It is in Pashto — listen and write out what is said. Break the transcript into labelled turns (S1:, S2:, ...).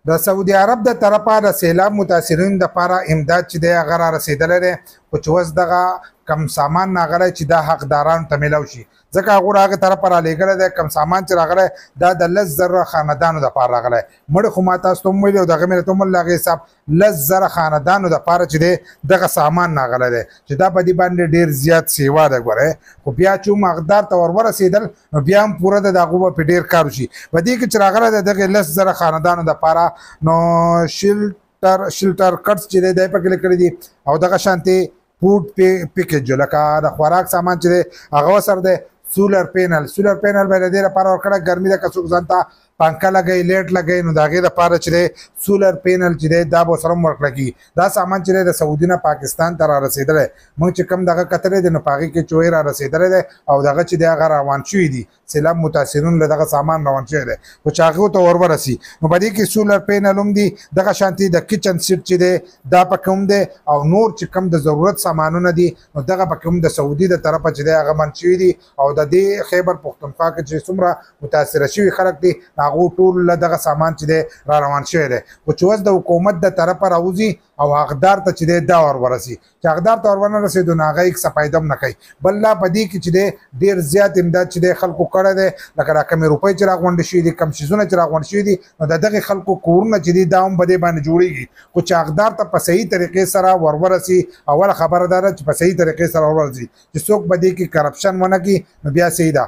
S1: د سعودي عرب د طرفه د سیلاب متاثرین د لپاره امداد چې دی هغه را رسېدلی دی خو چې اوس دغه کم سامان راغلی چې دا حقدارانو ته میلاو شي ځکه هغوی هغې طرفه رالیږلی دی کم سامان چې راغلی دا د 10,000 خاندانو دپاره راغلی مړه خو ما تاسو ته هم ویلي او دغه مې راته هم ویل هغې حساب 10,000 خاندانو دپاره چې دی دغه سامان راغلی دی چې دا په دې باندې ډېر زیات سیوا ده ګورئ خو بیا چې هم حقدار ته ورسېدل نو بیا هم پوره ده د هغو به پرې ډېر کار وشي په دې کې چې راغلی دی دغې 10,000 خاندانو دپاره نو شیلټر کټس چې دی دی پکې لیکلي دي او دغه شانتې فوډ پیکج لکه د خوراک سامان چې دی هغه ورسره دی سولر پینل به د دې لپاره ورکړی ګرمي ده که څوک ځان ته پنکه لګوي لیټ لګوي نو د هغې دپاره چې دی سولر پینل چې دی دا به ورسره هم ورکړه کېږي دا سامان چې دی د سعودي نه پاکستان ته را رسېدلی موږ چې کوم دغه کتلی دی نو په هغې کې چوی را رسېدلی دی او دغه چې دی هغه روان شوي دي سیلاب متاثرون له دغه سامان روان شوی دی خو چې هغو ته ورسي نو په دې کې سولر پینل هم دي دغه شانتې د کچن سیټ چې دی دا پکې هم دی او نور چې کوم د ضرورت سامانونه دي نو دغه پکې هم د سعودي د طرفه چې دی هغه بند شوي دي او د دې خیبر پښتونخوا کې چې څومره متاثره شوي خلک دي هغو ټول له دغه سامان چې دی را روان شوی دی خو چې اوس د حکومت د طرفه راوځي او حقدار ته چې دی دا ورسي چې حقدار ته ور ونه رسېدو نو هغه هېڅ فایده هم نه کوي بل لا په دې کې چې دی ډېر زیات امداد چې دی خلکو کړی دی لکه دا کمې روپۍ چې راغونډې شوي دي کم شیزونه چې راغونډ شوي دي نو د دغې خلکو کورونه چې دي دا هم په دې باندې جوړېږي خو چې حقدار ته په صحیح طریقې سره ورسي اوله خبره دا ده چې په صحیح طریقې سره ورسي چې څوک په دې کې کرپشن ونه کړي نو بیا صحیح ده